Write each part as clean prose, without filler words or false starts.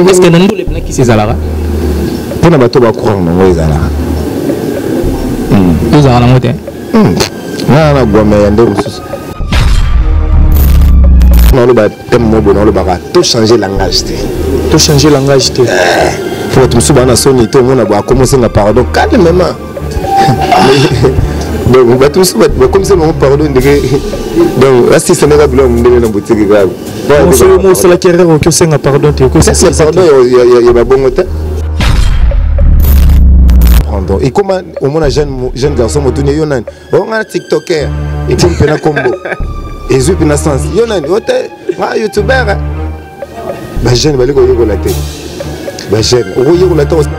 Parce que nous les blancs qui ces alara. Pour na bato ba courant non les alara. Nous avons la moitié. Na gome yande mususu. Non le ba thème mobo non le ba tout changer langage té. Tout changer langage té. Pour tout souba na soni tout on a commencé na pardon calmement. Donc ba tout souba comme ça mon pardon donc là si ce n'est pas blanc on est dans boutique grave. Bon c'est moi c'est la carrière que c'est un pardon té que c'est pardon il y a bon temps. Et comment au moins jeune garçon me tourner yonan on a tiktoker et comme pena combo et je pena sens yonan hôtel youtubeur ba jeune ba liko yoko la tête ba jeune o yoko la tête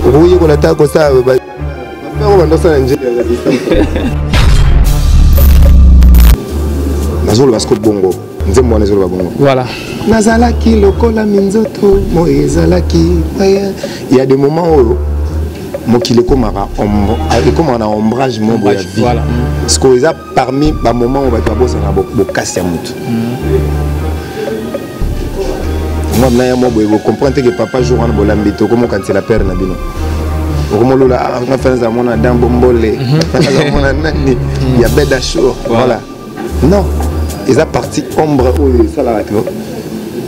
o yoko la tête ko ça ba faire on dans nje nazolo basko bongo nzembo nazolo ba bongo voilà nazalaki lokola minzoto mo ezalaki il y a des moments où moi qui le comme un ombrage mon bois vie voilà ce qu'on a parmi les moments où on va faire bosser na casse à mout moi maintenant moi comprendre que papa joue en bolambito comment quand c'est la père na bino comment lola on fait ça mon adam bombolé il y a bête d'achour voilà non ils a parti ombre où ça la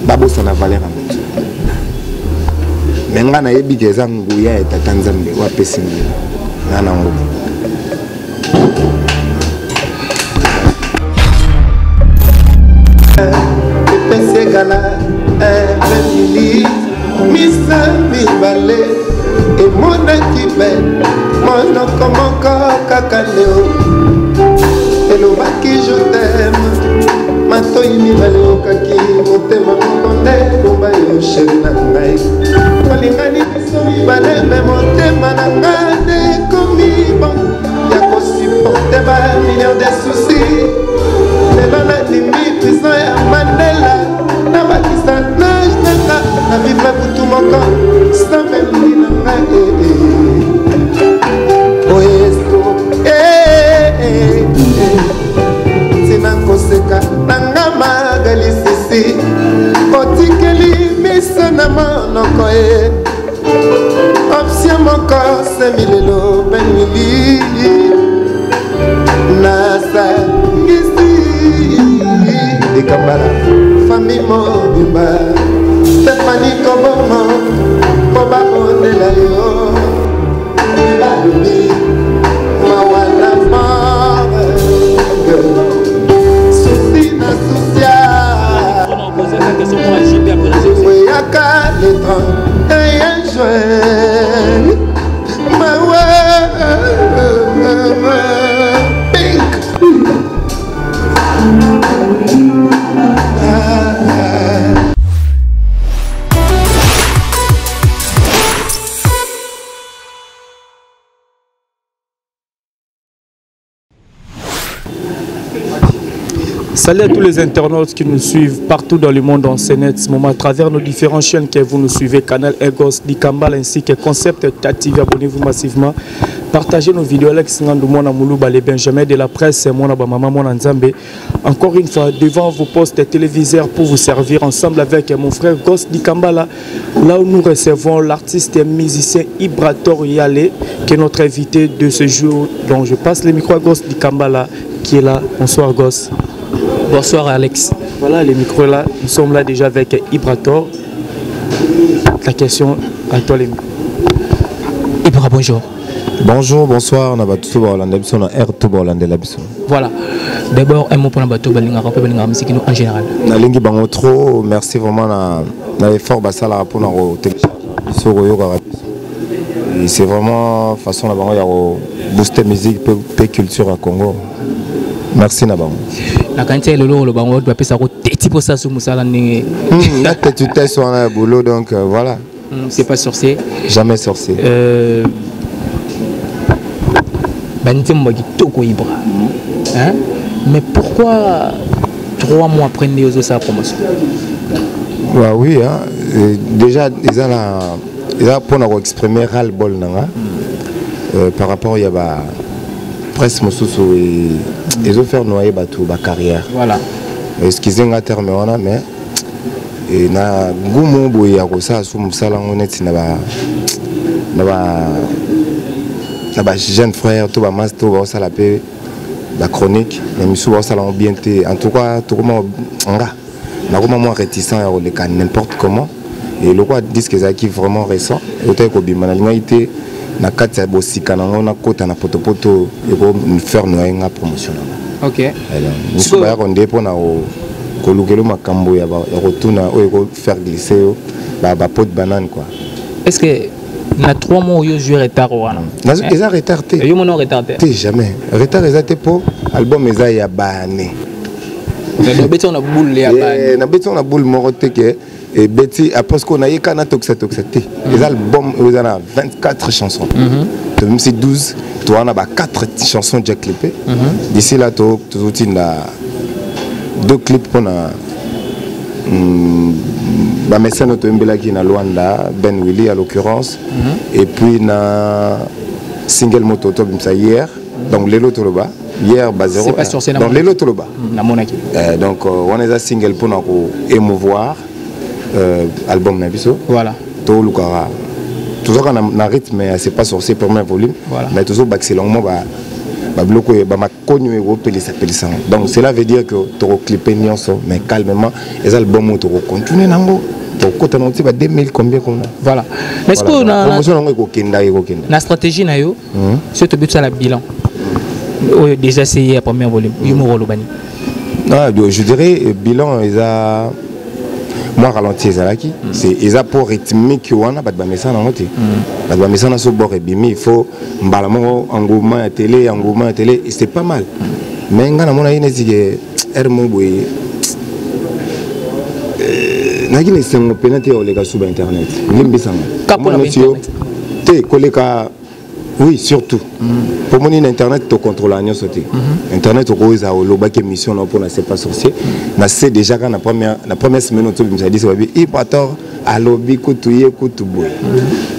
babo ça na valeur à mout mais nga na yebi ke za nguya eta Tanzania wa pesingi ngana ngo pesegala benili misa mi balé et mon équipe mon komoko kakaleo hello baki je t'aime matoi mi balé okaki motema konde bomba yo chéri na ngai olingani biso mibale me motema na ngai ekomi bon ya kosupporte ba million de soucis lelo nandimi prison ya Mandela na bakisa nage nanga na vivre butu moko sambeli na ngai oyesko tina koseka nanga magali sisi otikeli miso na monoko ye option moko semilelo benili nasangisi likambala fami mobimba stefani kobomo po babondela yo balobi mawana mare susi na susia weyaka letran eyen jwe mawa pink Salut à tous les internautes qui nous suivent partout dans le monde en ce moment à travers nos différentes chaînes que vous nous suivez, Canal Egos, Dikambal ainsi que Concept Tati. Abonnez-vous massivement, partagez nos vidéos. Alex Ngandou, Moulouba, les Benjamin de la presse, Mona Maman, Mona Nzambe. Encore une fois, devant vos postes téléviseurs pour vous servir ensemble avec mon frère Gos Dikambala, là où nous recevons l'artiste et musicien Ibrator Yale, qui est notre invité de ce jour. Donc je passe le micro à Gos Dikambala qui est là. Bonsoir Gos. Bonsoir Alex. Voilà les micros là, nous sommes là déjà avec Ibrator. La question à toi les micros. Ibra, bonjour. Bonjour, bonsoir, on a tout voilà. D'abord, un mot pour la musique en général. Nalingi bango trop, merci vraiment na effort basala pour nous télécharger. C'est vraiment façon la bango ya booster musique et culture à Congo. Merci na bango. La quantité le bango doit passer à côté pour ça sous musala ni. Là tu t'es sur un boulot donc voilà. C'est pas sorcier. Jamais sorcier. Hein? Mais pourquoi 3 mois après Néozo sa promotion? Bah oui, hein. Déjà ils ont pour exprimer ras-le-bol par rapport à la presse Moussousou et ils ont fait noyer ma carrière. Voilà. Ce qu'ils ont terminé mais et na gumu boya ko sa sum sala honnête na ba jeune frère tout ba master ba sala pe la chronique mais misu ba sala bien té en tout cas tout comment na comment moi réticent à le cas n'importe comment et le quoi disque qui vraiment récent autant que bimana l'humanité na kati ya bosika na ngona kota na potopoto et ko faire no nga promotion. OK. Alors misu ba ko ndepo na kolukelo makambo ya retourna o ko faire glisser ba pot de banane quoi. Est-ce que na 3 mois yo jouer retard wana? Na eza retardé. Yo mono retardé. Jamais. Retard ezate pour album eza ya bane. Na beto na boule ya bane. Na beto na boule morote que et Betty après ce qu'on a eu kana toxaté. Les albums ils ont 24 chansons. Même si 12 toi on a 4 chansons déjà clippées. D'ici là tout na 2 clips qu'on a ba message notre mbela qui na Luanda Ben Willy à l'occurrence et puis na single moto top hier donc les lots là hier bas 0 donc les lots là na monaki donc on est un single pour nous émouvoir album na biso voilà to lukara toujours na rythme c'est pas sorcier premier volume mais toujours baxilongement ba bloqué ba ma connu ego pelisa donc cela veut dire que tu clipper nyonso mais calmement les albums tu continuer nango to kota na ba 2000 combien comme voilà mais est-ce que na stratégie na yo c'est to but ça la bilan déjà essayé à premier volume yumo lobani je dirais bilan ils moi ralenti ezalaki c'est eza pour rythmique wana bat ba message na ngoti bat ba message na so bord ebimi il faut mbala mo engouement à télé c'est pas mal mais ngana mona ine zige ermo boy na gine sengo penate o lega sur internet limbisanga kapona internet te koleka oui surtout pour mon internet to contrôle agnon sauté internet au cause au lobak émission là pour na c'est pas sorcier na c'est déjà quand la première semaine autour me dit c'est il pator à lobby kutuye kutuboy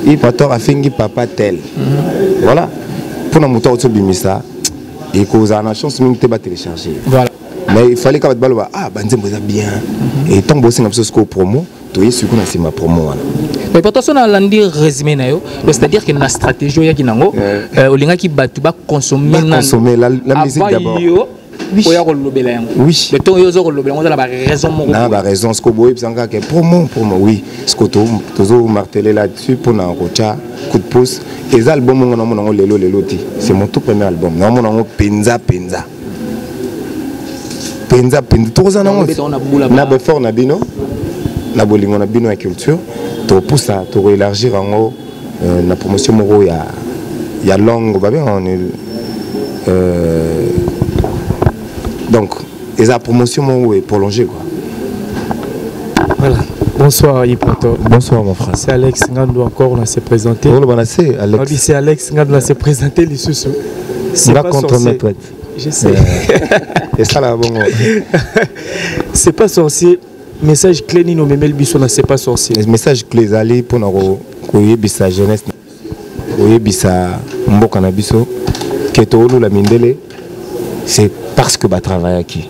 il pator a fingi papa tel voilà pour na moto autour bimisa et cause na chance même te ba télécharger voilà mais il fallait que baloba ah banzembo za bien et tant bosser na biso ko promo to yesu kuna c'est ma promo wana. Mais pour toi, on a l'andi résumé c'est-à-dire que la stratégie il y a qui nango olinga qui batu ba consommer la musique d'abord. Oui. Oui. Le temps yozo lobela on a la raison mon. Na ba raison ce que boy psanga que promo oui. Ce que toujours marteler là-dessus pour na rocha coup de pouce les albums on a lelo ti. C'est mon tout premier album. Na mon penza tous en na be fort na bino na bolingo na bino ya culture. Pour ça, pour élargir en haut la promotion moro il y a longue donc et la promotion moro est prolongée quoi. Voilà. Bonsoir Yipato. Bonsoir mon frère. C'est Alex Ngandou encore on s'est présenté. C'est Alex. C'est Alex Ngandou on s'est présenté les sous. C'est pas contre mes potes. Je sais. Et ça là bon. C'est pas sorcier. Message clé ni no memel biso na c'est pas sorcier. Message clé zali pour na ko yebisa jeunesse ko yebisa mboka na biso que to la mindele c'est parce que ba travailler qui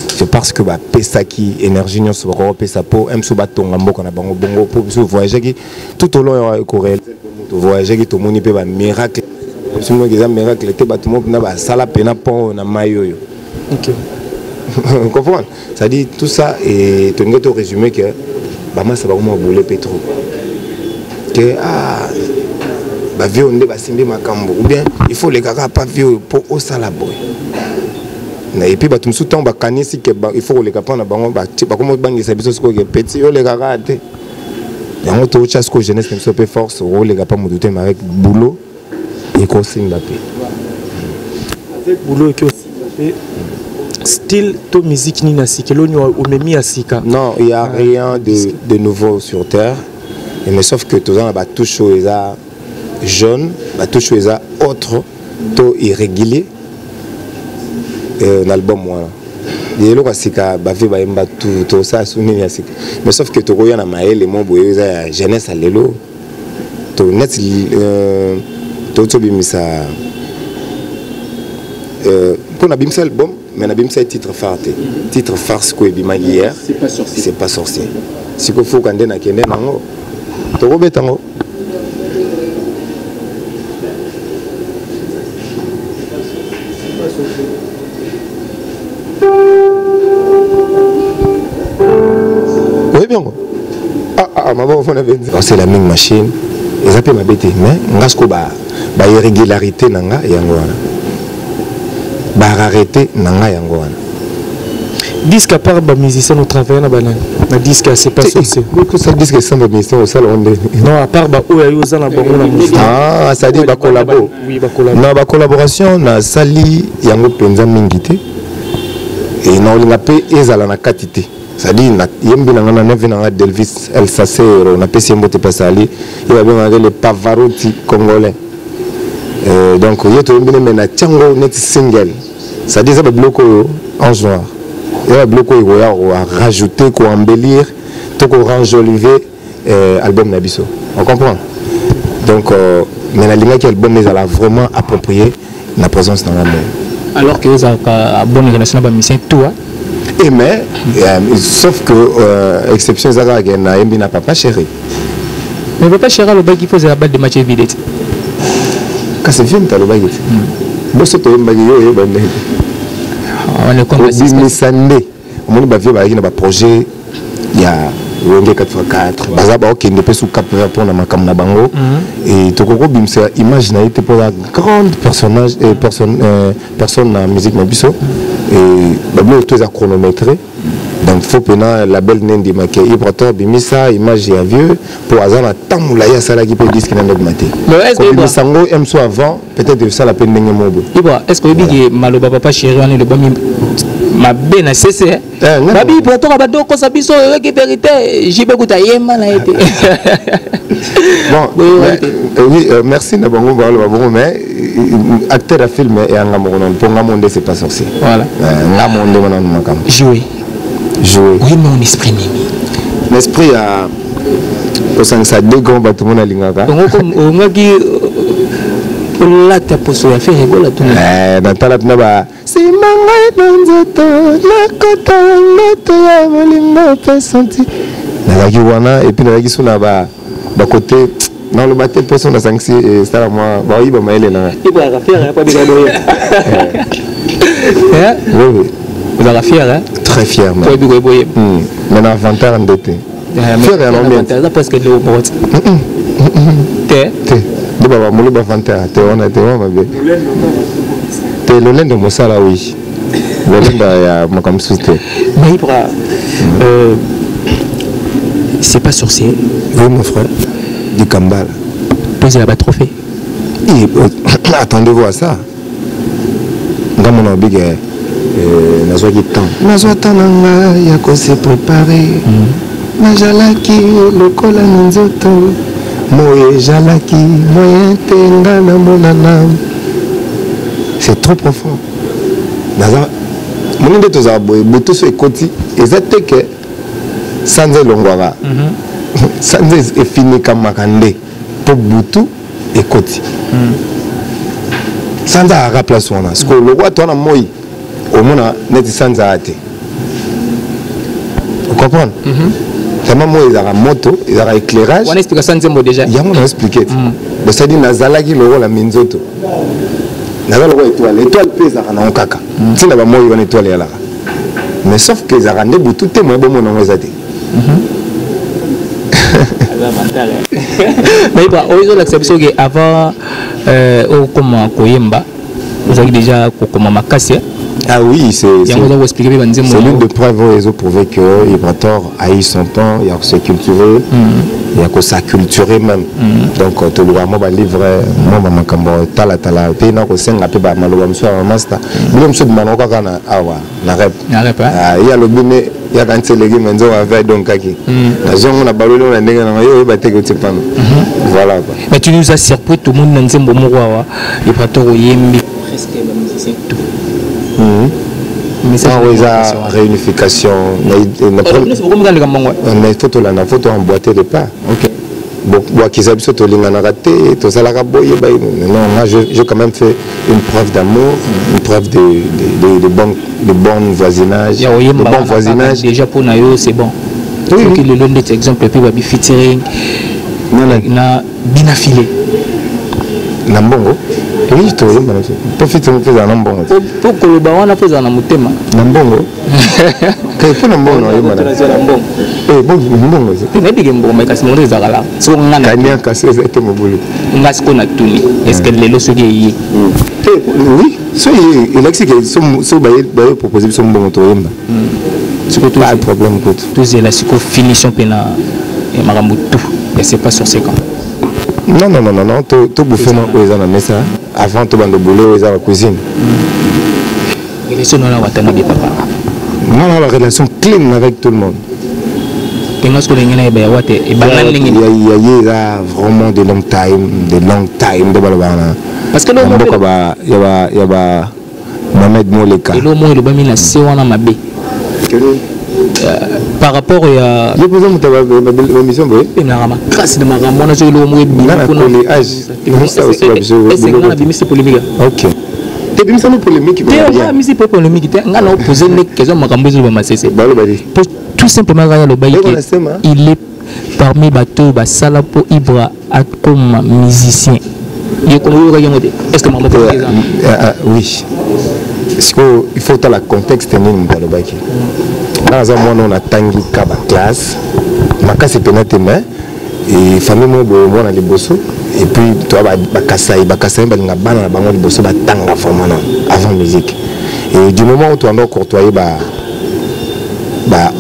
c'est parce que ba pesa qui énergie nyo so ko pesa po emso ba tonga mboka na bango bongo pour biso voyager qui tout au long ko réaliser to voyager qui to moni pe ba miracle simo ki za miracle te ba to mo na ba sala pena pont na mayoyo. OK. Vous comprenez? Ça dit tout ça et tu as résumé que bah ça va vraiment bouler pétro. Que bah vieux on est bah simbi makambo ou bien il faut les gars pas vieux pour au salaboy. Et puis bah tout ce temps bah cani si que il faut les gars pas na bango bah tu bah comment bangi ça biso que petit les gars raté. Et on te chasse que jeunesse comme ça peut force ou les gars pas me douter mais avec boulot et qu'on signe la paix. Avec boulot et qu'on signe la paix. Style to musique ni nasika l'onyo au memi asika. Non, il y a rien de nouveau sur terre. Mais sauf que tout ça va toucher les jeunes, va toucher les autres, to irrégulier. L'album moi. Et là asika ba ve ba emba tout ça suni asika. Mais sauf que to roya na maele mo boye za jeunesse à lelo. To net to bimisa pour na bimisa album mais on a bien ça titre phare. Titre phare, ce qu'on a hier, c'est pas sorcier. Si il faut qu'on ait un kende nango, tu vois tango. Oui bien. Maman, c'est la même machine. Ils appellent ma bête, mais ngasko ba irrégularité nanga yangwana. Ba rarité nanga yangwana. Disque à part ba musicien au travail na banane. Na disque c'est pas sorcier. Beaucoup ça disque c'est un musicien au salon de. Non, à part ba oya yo za na bango na musique. Ah, ça dit ba collabo. Oui, ba collabo. Na ba collaboration na sali yango penza mingité. Et na olinga pe ezala na katité. C'est-à-dire, il y a un Delvis El Sacero, on a passé un mot de Passali, il y a les Pavarotti congolais. Donc, il y a un single. C'est-à-dire, il y a un bloc en juin. Il y a un bloc à rajouter, à embellir, à enjoliver l'album Nabiso. On comprend? Donc, maintenant, l'album est vraiment approprié la présence dans la main. Alors que vous avez un bon relation avec Mission toi. Mais, sauf que, exception, Zaga n'a papa chéri. Mais papa chéri, le bail qui faisait la balle de match vidéo. Quand c'est film, tu as le bail. Moi, c'est un bail, on est comme ça. On a un projet, il y a 4x4, bazaba qui ne peut sous cap pour la macam na bango et tokoko bimsa image na été pour la grande personnage et personne na musique na biso et bablo tout est chronométré donc faut pena la belle nendi maké ibrator bimisa image ya vieux pour azana tamula ya sala qui peut disque na ndematé mais sango aime soit avant peut-être ça la peine ndenge mobo ibra est-ce que bi maloba papa chéri on est le bon ma belle na cessé babi pour toi abado ko sabiso qui vérité jibe kuta yema na été bon oui merci na bongo bon mais acteur à film et en amoureux pour ngamonde c'est pas sorcier voilà ngamonde wana makam jouer oui mon esprit mimi l'esprit a au sens ça deux grands bâtiments na lingaka donc comme on ngaki la ta poso ya faire rigola tout dans ta latna ba si mangai nzoto la kota noto ya molinga pe senti na la wana et puis na la suna ba côté dans le matin personne na sanksi et ça moi ba yiba maele na iba ka faire pas biga doya oui vous allez fier hein très fier mais bigo boye maintenant 20 ans d'été fier et non ça parce que le bot té de baba mulu ba 20 ans té on a bien té le lende mosala oui le lende ya makam souté mais ibra c'est pas sorcier oui mon frère du Kambal posez là-bas trophée attendez-vous à ça dans mon big nazwa ki temps nazwa temps nanga ya ko se préparer najalaki lokola nzoto moye jalaki moyen tenga na monana c'est trop profond naza mon nde toza boye boto so ekoti ezate que sanze longwara sanze est fini comme makande pour butu ekoti sanze a remplacer wana parce que le roi toi na moi au monde net sanze a été vous comprenez tellement moi ils ont moto ils ont éclairage on explique sanze mo déjà il y a mon expliqué mais ça dit nazalaki le roi la minzoto nazala le roi étoile pèse na okaka si na ba moi on étoile ya la mais sauf que ils ont rendu butu te moi bon mon ezate mais ils ont l'acception que avant comment koyemba vous avez déjà comment makasi ah oui c'est l'une des preuves où ils ont prouvé que Ibrator a eu son temps il a se culturé il a que s'acculturer même donc tu dois moi livre moi makambo tala pe na ko senga pe ba maloba mso master bilo mso de manoko kana awa na rep ah il y a le bine il y a quand c'est les menzo avec donc kaki na jongo na balolo na ndenge na yo ba teke tsepana voilà quoi mais tu nous as surpris tout le monde na nzembo mokwa Ibrator yembi presque ba musicien tout mais ça réunification mais photo emboîtée de pas ok qu'ils abusent au raté, tout ça la raboye. Non, moi j'ai quand même fait une preuve d'amour, une preuve de bon voisinage. De bon voisinage. Déjà pour Nayo, c'est bon. Oui. Donc le long de cet exemple, puis Babi featuring, na binafilé. Nambongo. Oui, je te dis, pour featuring, on fait un Nambongo. Pour que le baron a fait un Namutema. Nambongo. Quel est Nambongo? Eh, bon, Nambongo. Tu n'es pas bon, mais c'est mon désagréable. Si on a un Kanya cassé, c'est ton boulot. On a ce qu'on a tourné. Est-ce que les lots sont gagnés? Oui, il a dit que son bail proposé son bon autoyemba. C'est pas le problème. Tout c'est la finition pena et Maramutu. Et c'est pas sur ces camps. Non, tout bouffé non aux gens mais ça avant tout bande boulot aux gens la cuisine. Relation dans la watana de papa. Non, la relation clean avec tout le monde. Il y a vraiment de long time de balabana. Parce que il y a Mohamed Moleka. Et le mot le bamina c'est wana mabe. Par rapport à je pose ma mission boy. Na rama grâce de ma rama on a joué le mot polémique. OK. Tu as mis polémique. Tu as mis polémique. On a posé une question makambo zo ba masese. Pour tout simplement le bail il est parmi bateau ba sala pour Ibra comme musicien. Est-ce que maman peut dire oui. Parce qu'il faut la contexte dans le bac. Dans un moment on a tangi kaba classe. Ma casse est pénètre mais et famille moi on a les bossos et puis toi bakasai balinga bana bango les bossos batanga formana avant musique. Et du moment où tu as courtoyer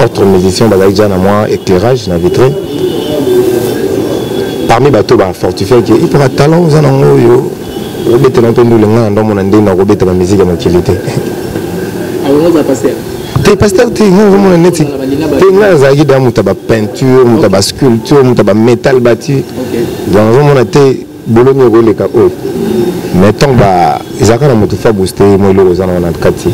autre musicien déjà na moi éclairage na vitrine. Parmi bateau fortifié qui il pourra talent aux anango yo obete na tondu lenga ndo mona ndina obete ba musique ma qualité. Alors ça passer. T'es pasteur t'es mona neti. T'es na zagi da mutaba peinture, mutaba sculpture, mutaba métal bâti. Dans un mona té bolonyo le ka o. Mettons izaka na mutufa booster mo le rozana na kati.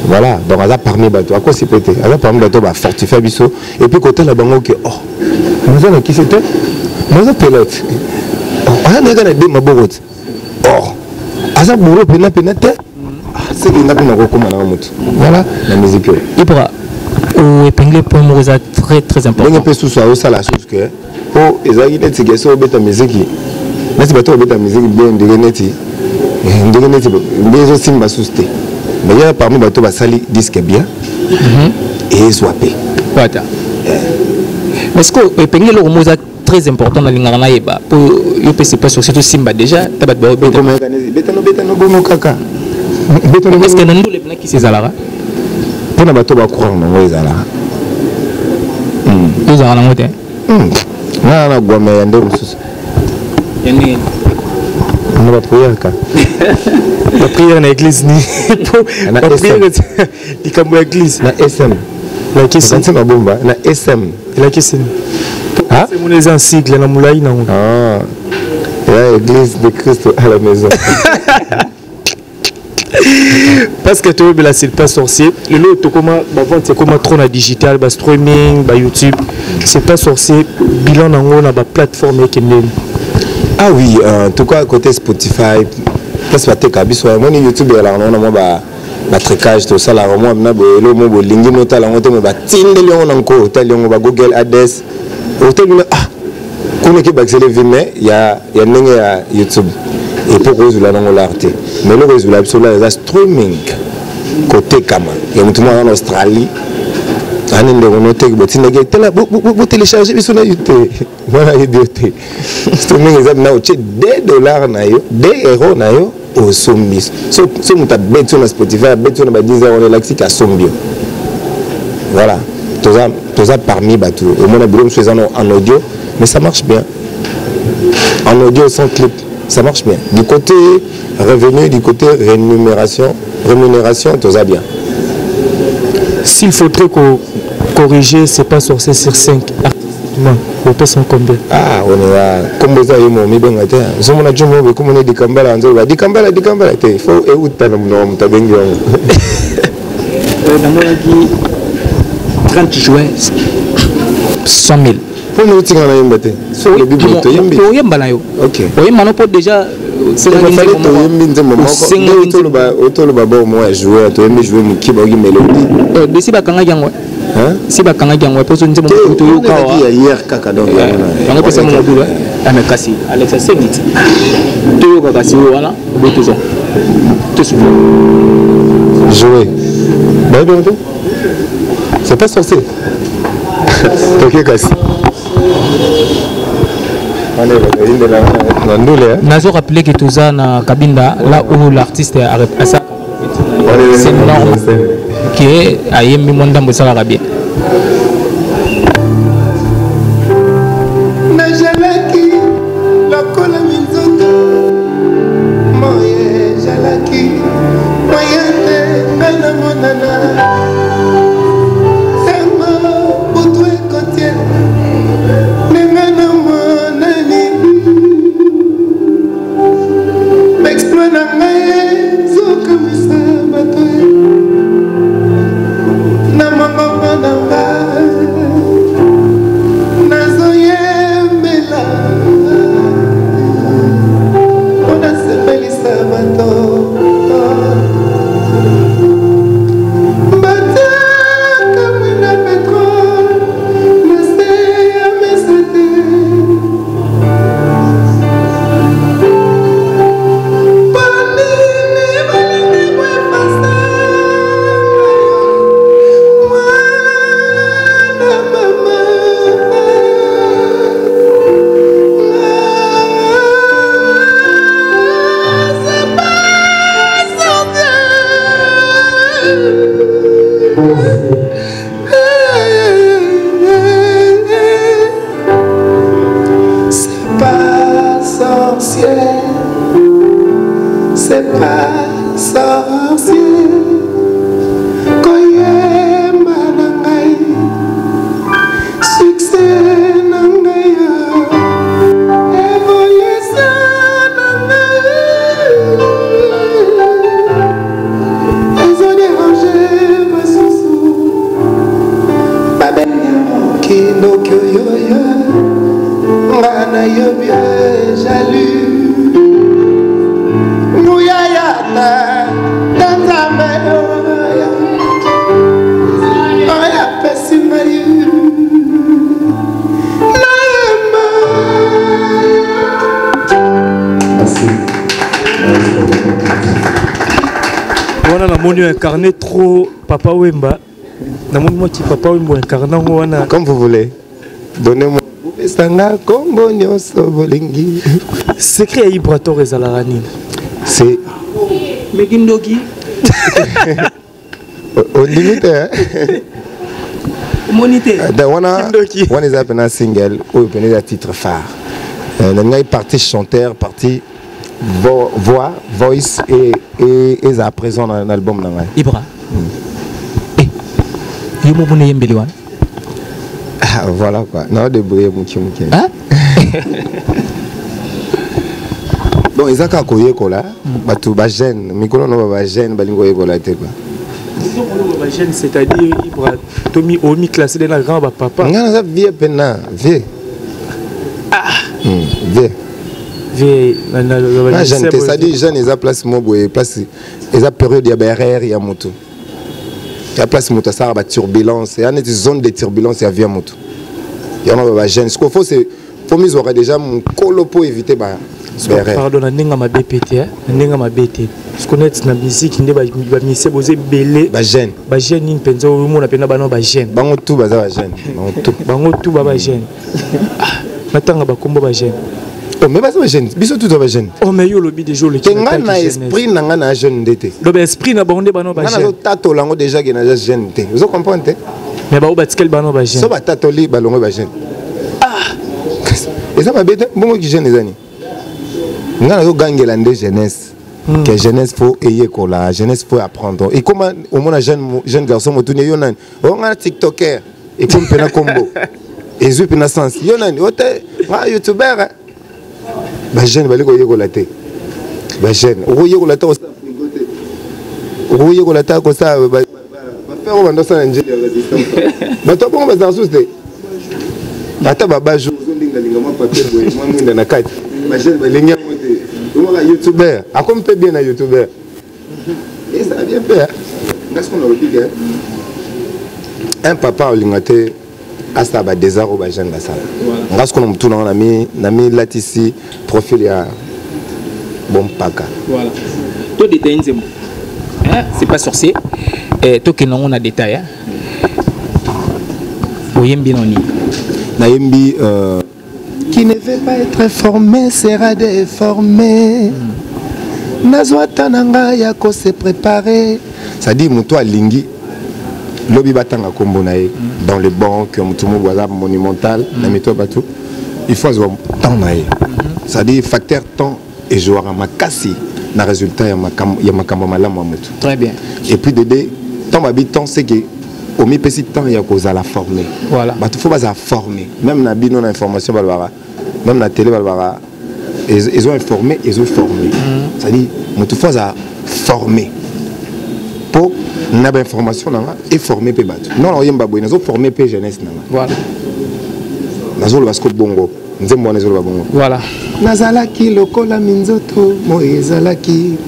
Voilà, donc ça parmi bateau à quoi c'est pété. Ça parmi bateau fortifié biso et puis côté la bango que oh. Nous on qui c'était moi je pilote. On a gagné des maborotes. Oh, asa boulot pénate. C'est qu'il n'a pas recommandé à moto. Voilà la musique. Il pourra au épingler pour nous très très important. On peut sous ça la chose que oh ezali neti que so beta musique. Neti bato beta musique bien de neti. De neti bien aussi m'a susté. Mais il y a parmi bato basali disque bien. Et swapé. Voilà. Est-ce que épingler le mot très important dans l'ingana yeba pour yo pese pas sur surtout simba déjà tabat ba beta no bomo kaka est-ce que nando les blancs qui sezalara pour na bato ba courant no ezala ils ont la moté na gome ya ndo mususu yani on va prier ka la prière na église ni la prière di kambo église na SM la question na bomba na SM la question c'est mon sigle na moulay na l'église de Christ à la maison. Parce que tu es c'est pas sorcier. Le lot c'est comment trop na digital, ba streaming, ba YouTube. C'est pas sorcier. Bilan nango na ba plateforme qui n'est. Ah oui, en tout cas côté Spotify, parce que tu as vu sur mon YouTube là on a moi ba tricage tout ça là moi na le mo lingi nota la on te ba tinde lion nanko tel lion ba Google Ads. Comme qui baxé les mais il y a n'engue à YouTube et pour résoudre la l'arte mais le résultat absolument c'est streaming côté Kama et tout monde en Australie année de noter que tu n'as pas vous télécharger sur YouTube voilà idioté streaming est na $2 na yo €2 na yo au sommis so muta bet sur Spotify bet sur na 10 € on est là qui a sombio voilà tout ça parmi bateau au moins je suis en audio mais ça marche bien en audio sans clip ça marche bien du côté revenu du côté rémunération tout ça bien s'il faudrait corriger c'est pas sorcier sur 5 non vous pensez combien ah on est là comme ça il m'a mis bien até je m'en a dit moi comme on est dikambala nzoba dikambala il faut et où t'as nom tabengi dans 30 juin 100 000 nous tirons la yemba. Sur le bible, tu yembi. Tu yemba là yo. Ok. Tu yemba non pas déjà. C'est la même chose. Tu yembi nous moment. Auto le babo moi jouer. Tu yembi jouer muki ba mélodie. De si ba kanga jango. Hein? Si ba kanga jango, parce que nous sommes tout yo kawa. Hier kaka donc. On peut se mon boulot. Ah mais kasi. Alex c'est vite. Tu yo kaka si voilà. Tout ça. Tout ça. Jouer. Ben non. C'est pas censé. Ok, Kassi. Nazo rappelé que tout ça na Kabinda, là où l'artiste a ça, c'est normal que Ayemi Monda Moussa Arabien. Incarné trop Papa Wemba. Comme vous voulez. Donnez-moi. Secret à Ibrator et Zalarani. C'est. Megindoki. On limite. Monité. On est appelé un single ou un titre phare. On est parti chanteur, parti voix, voice et à présent dans l'album. Ibra. Voilà quoi. Non, de bruit mouki. Hein? Donc ils ont qu'à courir là. Batu ba jeune, mikolo no ba jeune balingo yekola te quoi. C'est-à-dire Ibra Tomi Omi classé dans la grand papa. Ngana za vie pena, vie. Vie. C'est-à-dire jeune ils ont place mobo place ils ont période ya barrière ya moto. La place moto ça va turbulence, il y a une zone de turbulence ya via moto. Il y a un jeune. Ce qu'il faut c'est faut mis aura déjà mon colo pour éviter bah pardon ninga ma BPT ninga ma BT. Je connais na musique ndé ba mise bozé belé ba jeune ni penzo mo na pena bana ba jeune. Bango tout ba za jeune. Bango tout ba jeune. Matanga ba kombo ba jeune. Oh mais ba jeune, biso tout ba jeune. Oh mais yo lobi déjà le qui na esprit nanga na jeune ndete. Le esprit na bonde bana ba jeune. Na tato lango déjà que na jeune té. Vous comprenez? Mais ba o batskel bana ba jeune. So ba tato li ba longo ba jeune. Et ça va bête bon qui jeune les années. Nga zo gangela ndé jeunesse. Que jeunesse faut ayer kola, jeunesse faut apprendre. Et comment au moins jeune garçon mo tourner yo nan. O nga TikToker et comme pena combo. Et zo pena sens. Yo nan o te YouTuber. Ba jeune ba liko yeko la te. Ba jeune o yeko la te o frigote. O yeko la ta ko sa ba faire on dans ça ngé résistance. Ba to bon ba za sous te. ata baba jour linga moi papier boy moi mwinda na kati ma jeune balinga moté moi youtubeur akom pe bien na youtubeur et ça bien fait parce qu'on a dit un papa olingate asta ba désaro ba jeune basala parce qu'on tout na mi latisi profil ya bon paka voilà tout détail c'est pas sorcier tout que non on a détail oyembi noni na yembi qui ne veut pas être formé sera déformé nazwata nanga ya ko se préparer ça dit muto alingi lobi batanga kombo na ye dans les banques mutumo boza monumental na mito batou il faut avoir temps na ye ça dit facteur temps et jouer à makasi na résultat ya makambo malamu mutu très bien et puis de temps habitant c'est que au mi petit temps il y a cause à la former voilà bah il faut pas former même na bino na information balbara même na télé balbara ils ont informé ils ont formé ça dit mutu faut à former pour na information na et former pe batu non on yemba boy nazo former pe jeunesse na voilà nazo le basko bongo nzembo nazo le bongo voilà nazalaki lokola minzoto moyezalaki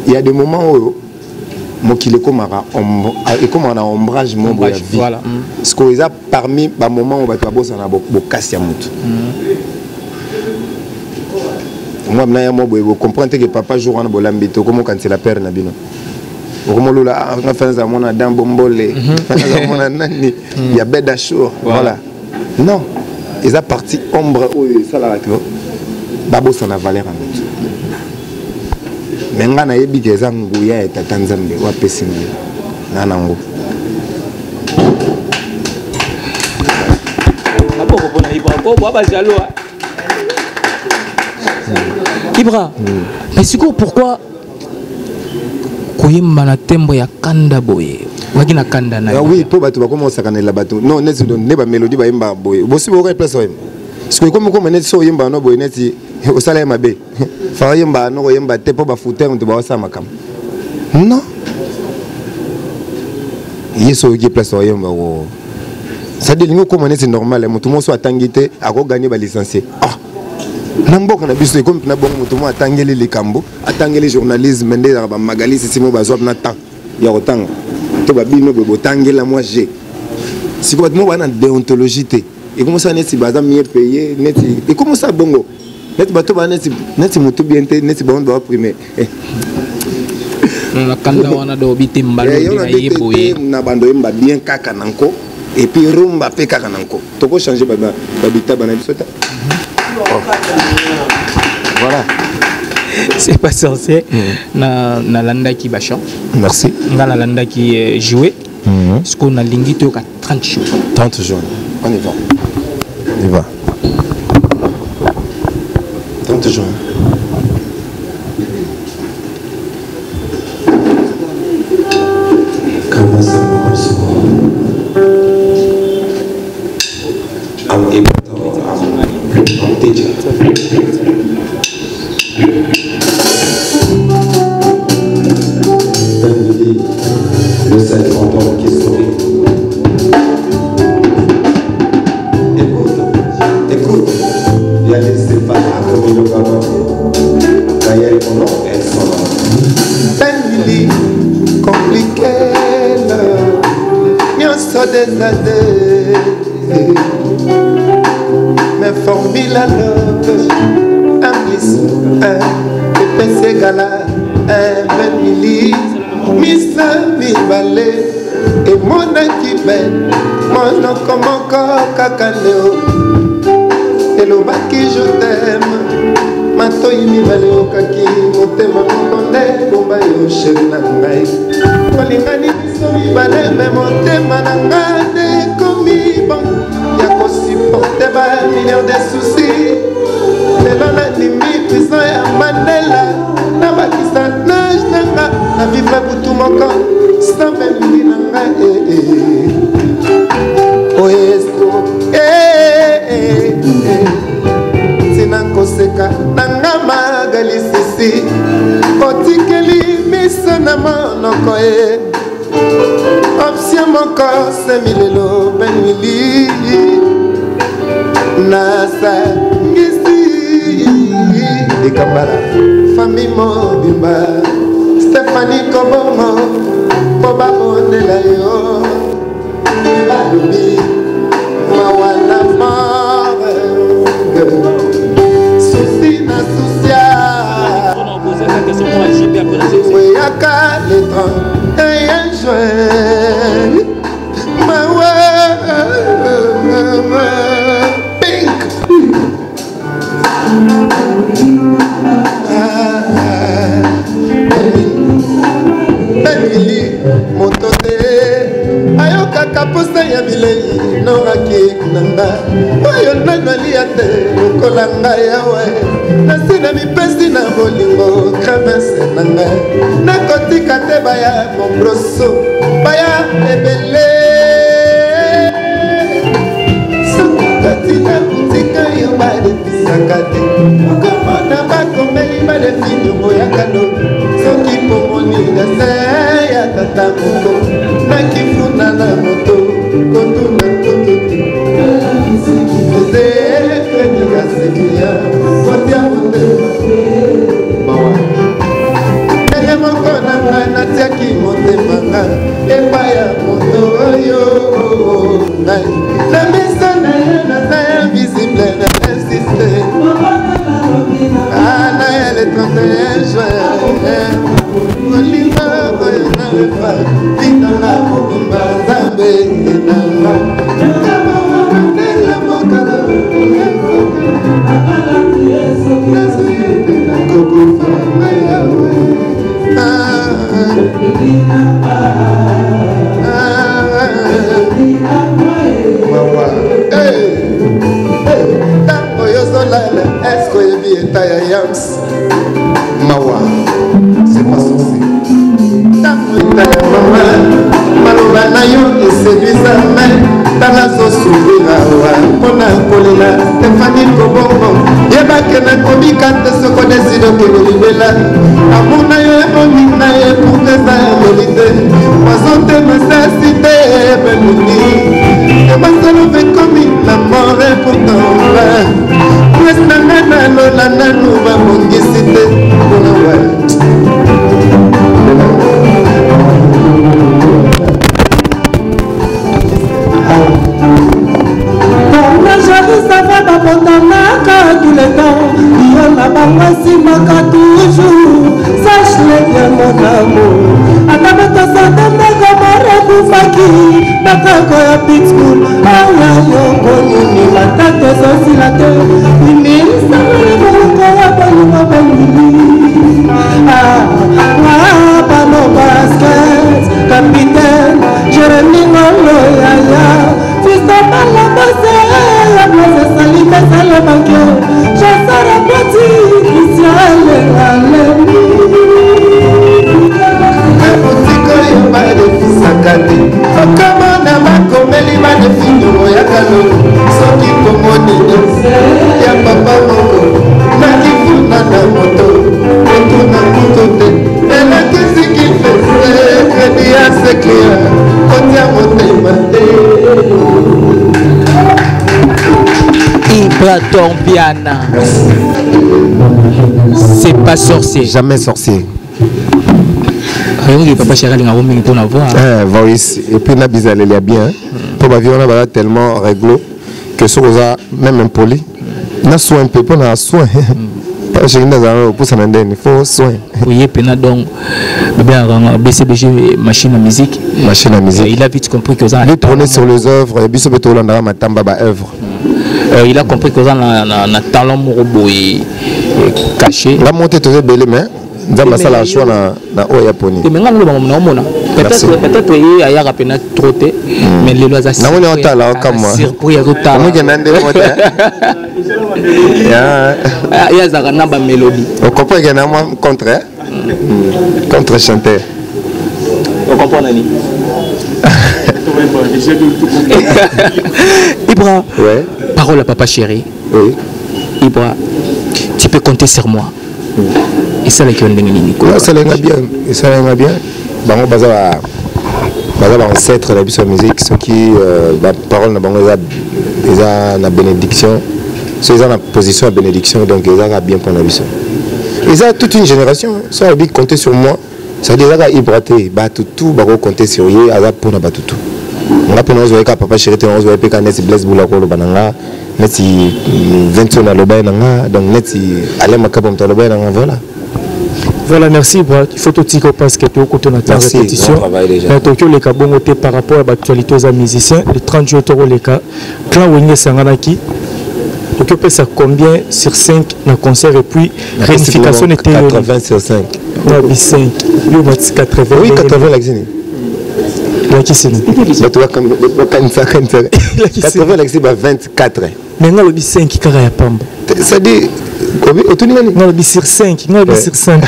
il y a des moments où mokile komara et comme on a ombrage mon boya vie voilà ce que ça parmi ba moment où ba bossa na bokasi ya mutu moi na ya mo boye vous comprenez que papa jour on bolambito comme quand c'est la père na bino comme là on fait ça mon adam bombolé ça mon nani il y a bed d'achour voilà non ils a parti ombre où ça la que babo ça na valeur en mutu mais nga na yebi ke zangu ya tata nzambe wa pesinga na nango babo bona Ibra ko baba jalo Ibra mais c'est quoi pourquoi koyemba na tembo ya kanda boye waki na kanda na oui po bato bakoma osakanela bato non neti ne ba mélodie ba yemba boye bosi bo ko place oyemba parce que comme neti so yemba no boye neti osala mabe fa yemba no yemba te po ba fouter on te ba osama kam non yeso ki place oyemba wo ça dit lingo comme neti normal mutu mo so atangite ako gagner ba licencié ah namboka na biso comme na bon mutu mo atangeli likambo atangeli journalisme ndé ba magali simo ba zo na temps ya otanga to ba bino be botangela moi j'ai si ko mo bana déontologie té et comment ça neti baza mieux payé neti et comment ça bongo neti bato ba neti mutu bien té neti bon ba primer na kanda wana do bitimba na yeboye na bando yemba bien kaka nanko et puis rumba pe kaka nanko to ko changer ba bita bana bisota voilà c'est pas censé na landa qui bachon merci na landa qui jouer ce qu'on a lingi to 30 jours 30 jours on y va 30 jours comment ça le seul fantôme qui sourit. Écoute, il y a laissé pas à comme le baba. D'ailleurs, mon nom est son nom. Family, compliqué, n'y a pas des années. Mais formule à l'œuvre, un bliss, un PC gala, un benili. Misa mibale et mon équipe mon comment kakaneo et le baki je t'aime matoi mibale okaki motema konde bomba yo chéri na ngai kolingani biso mibale me motema na ngai de komi bon ya ko supporter ba million de soucis lelo na nimi prison ya Mandela na bakisa nage nanga na vivre butu moko sans même nanga oesko tina koseka nanga magali sisi otikeli miso na monoko option moko semilelo benwili esangisi Likambala famille mobimba Stéphanie Kobongo po babondela yo balobi mawana mare souci na soucia weyaka le 31 juin mawa pink Emily moto te ayokaka posa ya bilei noraki nanga oyo nanalia te lokola ngai yawe nasi na mipesi na bolingo kremese na ngai nakotika te baya mombroso baya ebele sokokati na kotika yo balefisaka te okomona bakomeli balefiniongo ya kano soki pomoni dese ya tata moko nakifuna na moto kotuna koto te eze kredika sekia kotia motema eye moko na ngai natiaki motema nga epai ya moto oyo ngai na miso na ye naza invisible na insiste ana ele 31 juin kolima oyo na lefa vitanga mobimba nzambe enanga kamawatela mokalo nakokofama yawe mawa ntango yozolala eske oyebi eta ya yams mawa c'est pas souci ntango eta ya mama maloba na yo eselisa me tala zosourira wa mpona kolela Stéphanie Kobongo yebake nakobika te soko deside okende libela amour na yo ebongi na ye pourkeza ya melite wazote masasi te ebelungi ebasalo vekomi la mort et pourtant prese na ngai nalola nanu babongisi te mpona wa tout le temps, il y a pas simaka toujours, sache-le bien mon amour. Atamata satana kamara kufaki, nakako ya pitbull, aya yongo nini matata zosilate, imiri samare bongo ya baluma bangili. Pano basket, capitaine, Jérémy Ngolo yaya, fils de Malabase, la place salime sale banque, chassara pati, Christian Alemi. Motiko yomba de fisakate, okamona makomeli bane finyo ya kalo, soki komoni ya papa moko, nakifuna na moto, otuna kutote, elakisi kifese, kredi ya sekia, kotia motema te. Ibra Torbiana. C'est pas sorcier. Jamais sorcier. Rien papa chéri n'a pas pour avoir. Voice et puis na bizarre il y a bien. Pour ma vie on a tellement réglo que ce qu'on même impoli. Na soin un peu pour na soin. Pas chez nous pour ça il faut soin. Oui, pena donc bien BCBG machine à musique. Machine à musique. Il a vite compris que ça. Il tourner sur les œuvres et biso beto landa matamba ba œuvre. Il a compris que ça na talent robot caché. La montée te belé mais nzamba sala choix na o Japonie. Mais ngalo ba mona peut-être il y a rapena troté mais les lois na on est là comme moi. Surpris à tout temps. Moi je n'ande pas. Il y a ça na ba mélodie. On comprend que na moi contre contre chanteur. On comprend nani? Ibra, ouais. Parole à papa chéri. Oui. Ibra, tu peux compter sur moi. Et ça, là, qui est ça l'a bien. Et ça l'a bien. Bango baza ancêtre la musique, ceux qui parole na bango eza na bénédiction so ils ont la position à bénédiction donc ils ont bien pour la mission ils ont toute une génération ça veut dire compter sur moi ça veut dire ils ont hybraté bah tout bah compter sur eux à la pour na batutu on a pensé que papa chéri on se voit que net bless boula ko lo bananga net 20 na lo bananga donc net aller makabo mta lo bananga voilà merci bro il faut tout dire parce que tu as côté notre répétition Tokyo les kabongoté par rapport à l'actualité aux musiciens le 30 jours toro les cas clan wenge sanganaki Tokyo peut ça combien sur 5 dans concert et puis réunification était 80 sur 5 non 5 lui m'a 80 oui 80 l'axini la qui c'est mais tu vas comme 80 l'axini 24 mais non le 5 qui carré à pamba ça dit non, le sur 5, non, le sur 5.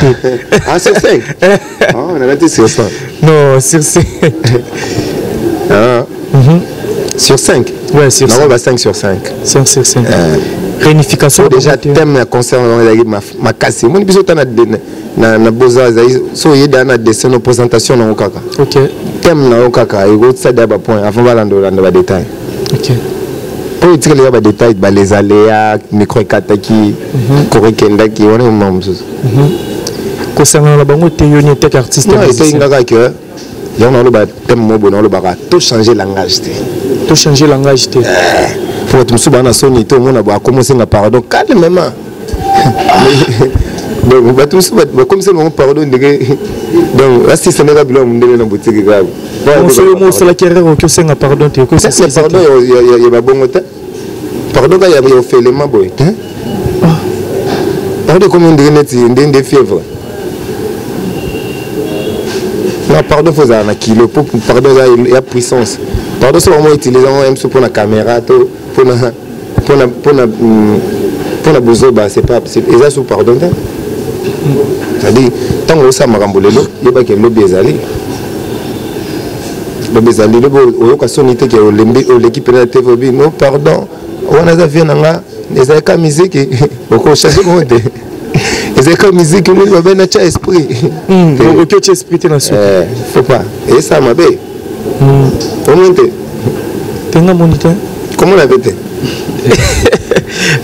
Ah, sur 5 on a été sur 5. Non, sur 5. Sur 5 ouais, sur 5. Non, 5 sur 5. 5 sur 5. Réunification. Déjà, thème concernant ma casse. Moi, je suis na boza so yeda na dessin de présentation na okaka. OK. Thème na okaka, il go ça d'abord point avant va détail. OK. Pour tirer les détails les aléas micro kataki korikendaki on est même chose concernant la bango te yoni tek artiste non c'est ngaka que y on a le thème mo bon le bara tout changer langage te pour tout souba na soni to mona ba commencer na pardon calmement donc ba tout souba comme c'est mon pardon donc là si ce n'est pas bien mon délai na boutique grave bon c'est le mot c'est la carrière que c'est na pardon te que c'est pardon il y a bon temps pardon il y a fait les mains boy pardon comme on dirait des fièvres non pardon faut ça na kilo pardon il y a puissance pardon c'est vraiment utiliser un pour la caméra pour la bozo bah c'est pas et ça sous pardon c'est-à-dire tant que ça m'a rambolé il y a que le bezali le bezali le au cas sonité que l'équipe de la TV non pardon on a vu nanga les aka musique au ko changer monde les aka musique nous va bien na esprit au que tu esprit na so faut pas et ça m'a bé comment tenga moniteur comment la vérité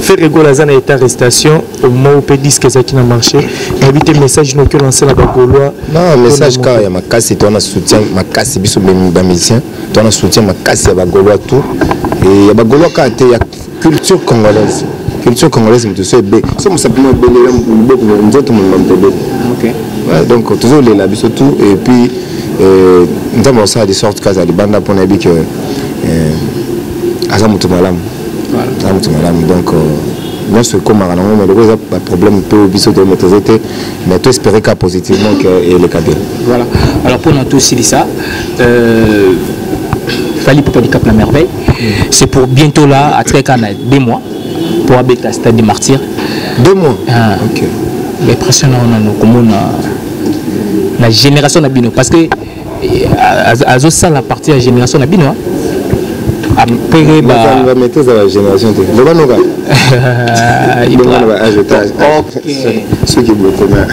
faire rigoler la zone et arrestation au moment où pédis que ça qui n'a marché éviter message nous que lancer la bagolois non message car il y a ma casse toi on soutien ma casse biso même musicien toi on soutien ma casse ya bagolois tout et il y a bagolois quand il y a culture congolaise mais tout ça est bé ça me simplement bé nous autres mon bé OK donc toujours les labis surtout et puis nous avons ça de sorte que ça les bandes pour nabi que azamutu malam donc moi c'est comme mais le problème peut biso de notre côté mais tout espérer qu'à positivement que le cas bien voilà alors pour nous tous c'est ça Fally Ipupa du Cap la Merveille c'est pour bientôt là à très 2 mois pour habiter Stade des Martyrs 2 mois OK mais impressionnant comme la génération d'Abino parce que à ça la partie de la génération d'Abino après on va mettre ça la génération de va nous va il va ajouter ce qui veut faire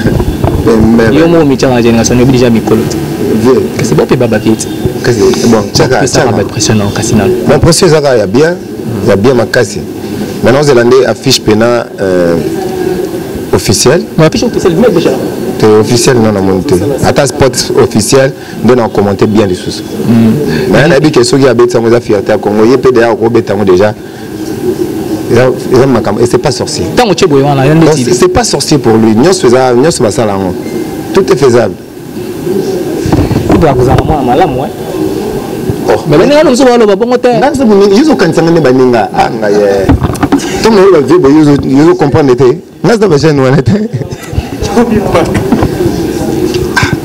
yo mo mi tanga génération ne déjà mikolo c'est bon pe baba kit bon ça va impressionnant kasina mon procès ça il y a bien ma casse maintenant Zélandais affiche pena officiel mais affiche officiel mais déjà officiel non monté ata spot officiel donne en commenter bien les choses mais on a dit que ceux qui habitent ça fierté à Congo il PDA au bétango déjà et c'est pas sorcier c'est pas sorcier pour lui nous faisable nous ça là tout est faisable il doit vous avoir malade moi mais maintenant nous sommes là bon terre là c'est bon ils ont quand ça ne baninga ah ngaye tout le monde ils comprendre était là ça va gêner on était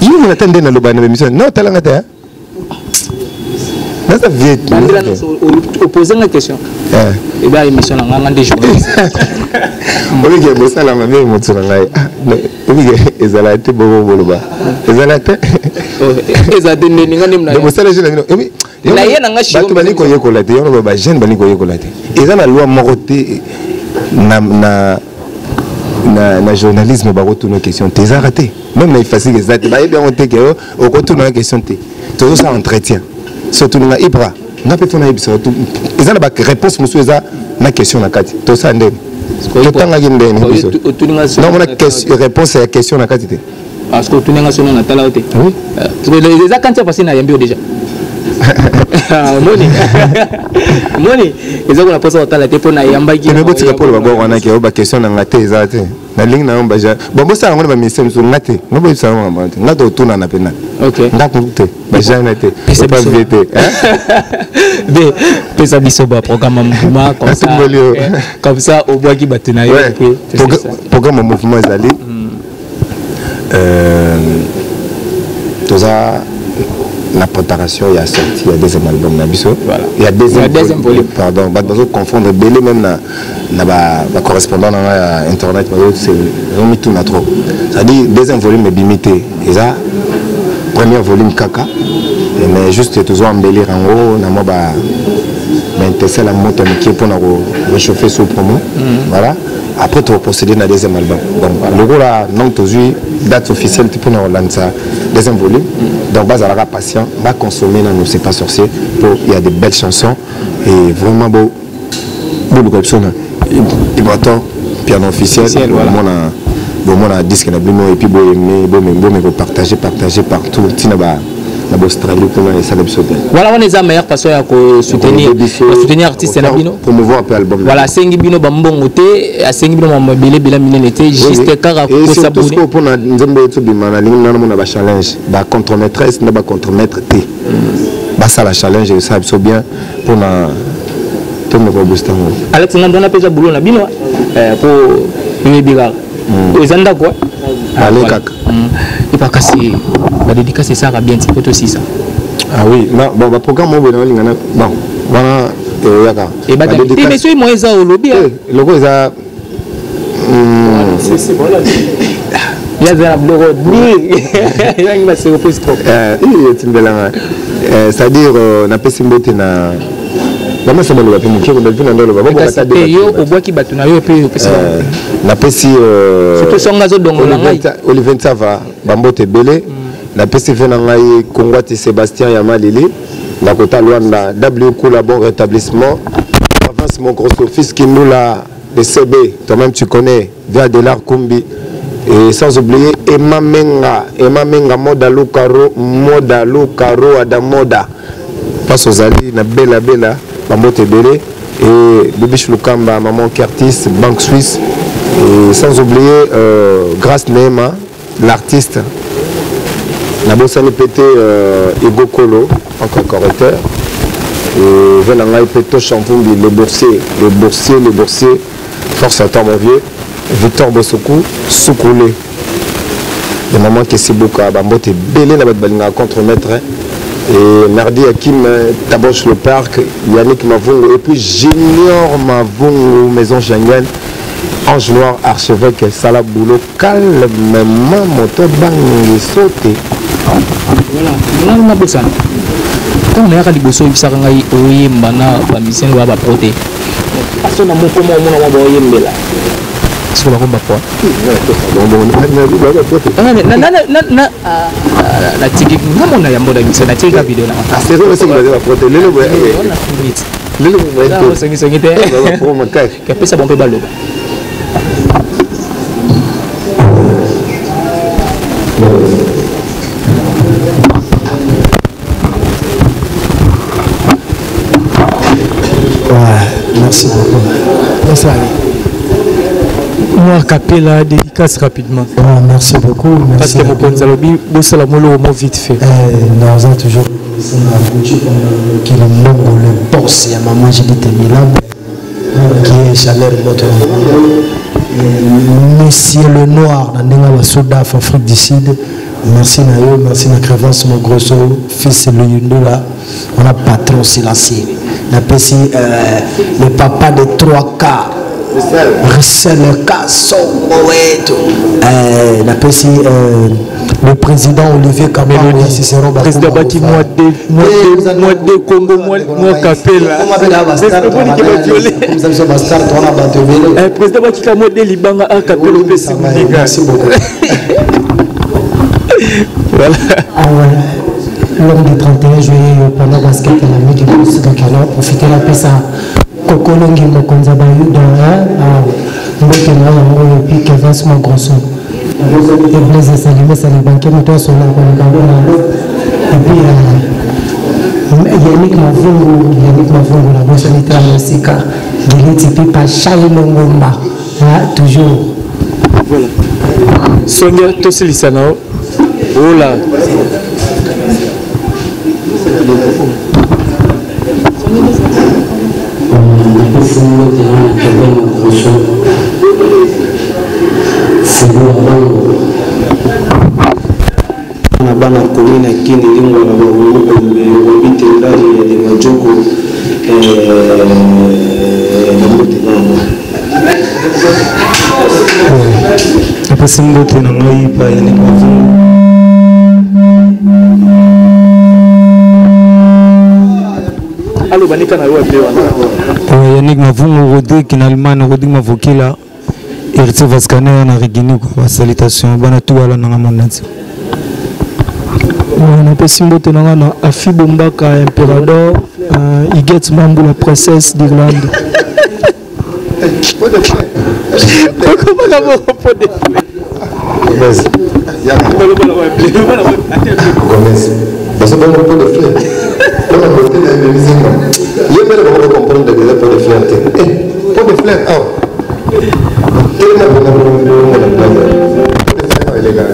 il vous attendez dans le ban de mission non talanga te là ça vient poser une question et bien émission là on a des journalistes on dit que bon ça là ma vie moto ngai on dit que ezalate bobo boloba ezalate ninga nimna bon ça les jeunes na yena ngashi bato bani ko yekola te on ba jeune bani ko yekola te ezana loi moroté na journalisme ba retourner question t'es arrêté même na facile exact ba bien on te que au retourner question te toujours ça entretien surtout na Ibra nga pe tona yebisa tu eza na ba réponse musu eza na question na kati to sa ndeni to tanga ginde ni biso non mona question réponse à question na kati te parce que tu n'as pas sonné natala ote oui les quand tu passé na yambi déjà moni eza ko na posa natala te pona yamba ki ne botika polo babo wana ke ba question na ngate eza te na ligne na yomba ja bombo sa ngona ba ministère so ngate ngobo isa ngamba te ngato tuna na pena OK ngako te ba jana te c'est pas vite de pesa biso ba programme mouvement comme ça au bois qui batena yo programme mouvement ezali toza la préparation il y a sorti il y a deuxième album na biso il y a deuxième volume pardon ba bazo confondre belé même na ba correspondant na internet c'est vraiment tout na trop ça dit deuxième volume est limité et ça premier volume kaka mais juste toujours embellir en haut na mo ba c'est la moto qui est pour réchauffer sous promo voilà après tu vas procéder dans le deuxième album donc le gros là non toujours date officielle pour nous lancer deuxième volume donc base à la patient va consommer nous c'est pas sorcier pour il y a des belles chansons et vraiment beau personne il va tant piano officiel voilà mon disque na blimo et puis beau aimer partager partout tinaba l'Australie pour ça voilà on est à meilleure façon à soutenir artiste na bino promouvoir un peu album voilà sengi bino bambongo te a sengi bino mabele bila minene te juste kara ko s'abonner et pour na nzembe to bimana linga na mona ba challenge ba contre maîtresse na ba contre maître te ba ça la challenge ça so bien pour na to me ko booster Alex ngandona pesa bulo na bino pour ni biga ozanda quoi allez kaka et pas casser la dédicace ça va bien c'est photo aussi ça ah oui bon ba programme mo na linga na bon wana yaka et ba dédicace mais soy moi ça au lobby logo ça c'est bon là il y a un blog il y a une surprise trop c'est-à-dire na pesi mbote na Comment ça va le faire? Qui va le faire dans le baba? Yo au bois qui battu na yo pe pesi. Na pesi surtout songa zo dongo na ngai. Olivier Ntava bambote belé. Na pesi fait na ngai Kongwati Sébastien Yamalili. Na kota Luanda W Kula bon rétablissement. Avance mon gros fils Kindoula de CB. Toi-même tu connais via Delar Kumbi. Et sans oublier Emma Menga Moda Lukaro Adamoda. Passe aux alliés na bella Mamote Belé et Bibiche Lukamba, Maman Curtis, Banque Suisse et sans oublier Grace Neema, l'artiste. La bossa pété Ego Kolo, encore correcteur. Et Venanga Peto Champoumbi, le boursier, force à temps mon vieux, Victor Bosoku, Soukoulé. Le maman qui s'est beaucoup à Mamote Belé, la balinga contre-maître. Et Mardi Hakim Taboche le parc, Yannick Mavongo et puis Junior Mavongo, Maison Schengen, Ange Noir, archevêque, Salah Boulot, calmement, moto bangi sauté. Voilà, on a besoin. Quand on a dit que vous avez dit que mission va proté. Personne n'a mon comment on va envoyer là. Est-ce que vous avez quoi? La tigre, on a un mot de la tigre vidéo. Ah, c'est vrai, c'est vrai, la proté. Merci beaucoup. Bonsoir. Moi, Capella, dédicace rapidement. Oh, merci beaucoup. Parce que vous avez dit, vous avez dit, vite fait. Nous avons toujours qui est le boss, il y a maman Judith Milan, qui est Chaleur Motor. Monsieur le Noir, dans le Soudaf, Afrique du Sud. Merci Nayo, merci na Crevance, mon gros fils le Yundola. On a patron silencieux. On a aussi le papa de 3 quarts. Rissel Kasson Moeto. On a aussi le président Olivier Kamara. Le président Baki moi de Congo, moi Capella. Le président Baki moi de Libanga à Capella. Merci beaucoup. Voilà. l'homme du 31 juillet pendant basket à la nuit du plus de Canon, profiter la paix ça. Kokolongi Mokonza Bayou dans Mbotema et puis Kevin Small Grosso. Et Blaise Salimé, ça les banquiers, mais toi, sur la et puis Yannick Mavungu, la nationalité à Mosika, Gili par Charles Longomba, toujours. Voilà. Sonia Tosilisano, oh là. na bana komina kini lingwa na bongo bitendali ya de majoko apa simbote na ngai pa ya ni mafungu alo banika na yo plewa Yannick Mavungu Rodrigue Kinalman Rodrigue Mavokila Héritier Vascaner na Rigini kwa salutation bana tout ala na mondanzi on a passé mbote na na Afi Bombaka Impérador Iget Mambo la princesse d'Irlande. Comment la mort pour des Gomez. Parce que bon pour de fleurs. On a voté la musique. Il y a même pas comprendre de pour de fleurs. Pour de fleurs. Ah. Quel est le problème de la plage? Pour de fleurs les gars.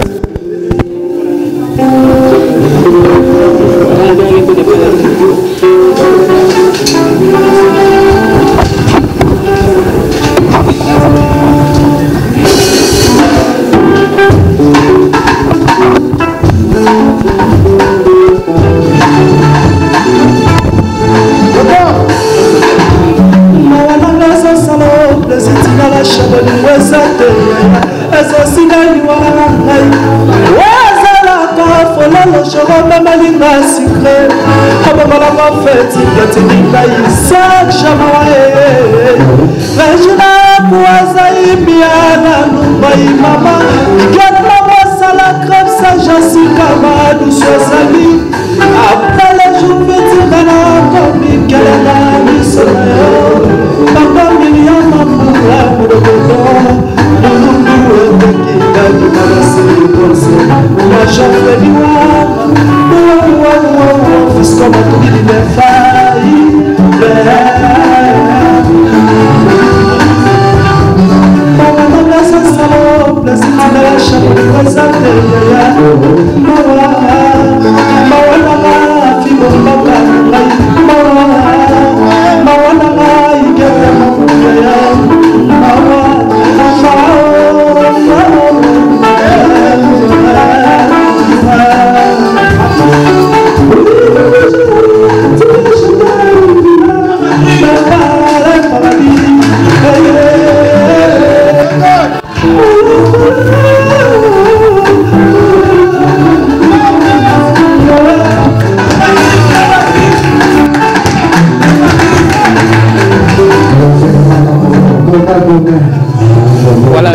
Voilà,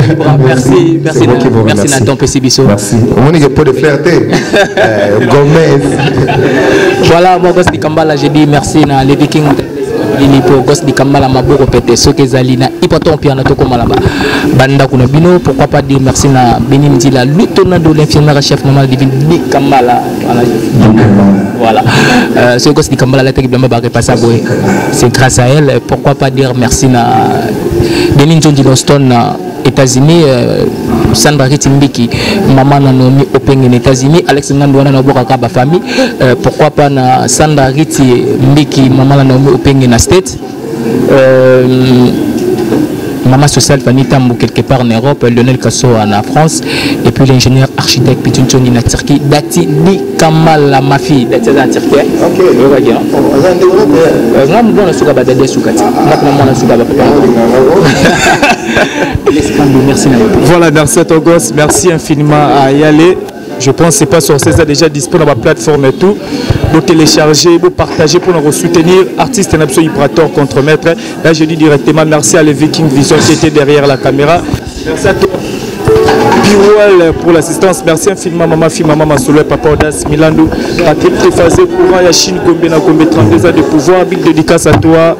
merci Nathan Pessibiso. Merci. On dit que pas de fierté. Gomez. Voilà, moi Goss di Kambala, j'ai dit merci na les Vikings. Il pour Goss di Kambala maboko pete soke zalina ipaton piano to komalaba. Banda kuna bino, pourquoi pas dire merci na Benin Dila, lieutenant de l'infirmière chef normal divine di Kambala. Voilà. Ce Goss di Kambala la tête bien barré pas ça boy. C'est grâce à elle, pourquoi pas dire merci na Benin John Diloston États-Unis, Sandra Ritimbiki, maman Nanomi Open en États-Unis, Alex Ngandouana Naboka Kaba famille, pourquoi pas na Sandra Ritimbiki, maman Nanomi Open en States, maman sociale Fanny Tambou quelque part en Europe, Lionel Kasso en France, et puis l'ingénieur architecte Pitunchoni en Turquie, Dati Di Kamal, ma fille, Dati en Turquie. Ok, je vais dire. Voilà, merci à ton gosse, merci infiniment à y aller. Je pense que c'est pas sur César déjà disponible dans ma plateforme et tout. Vous télécharger, vous partager pour nous soutenir. Artiste Napso Ibrator contre maître. Là je dis directement merci à les Viking Vision qui était derrière la caméra. Merci à toi. Pirouel pour l'assistance. Merci infiniment, maman, fille, maman, Masolo, papa Audace, Milando, Patrick Tefazé, Courant, Yachine, Gombe, Gombe, 32 ans de pouvoir. Big dédicace à toi.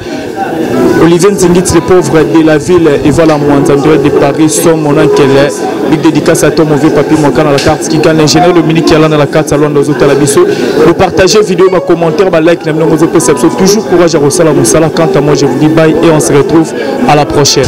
Olivier Nzingit, les pauvres de la ville, et voilà mon endroit de Paris, son mon oncle. Big dédicace à toi, mon vieux papy, mon can dans la carte, qui gagne l'ingénieur Dominique qui est là dans la carte, salon dans autres Talabiso. Vous partagez vidéo, ma commentaire, ma like, n'aimez nos perceptions. Toujours courage à Rossala Moussala. Quant à moi, je vous dis bye et on se retrouve à la prochaine.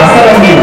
Asalamu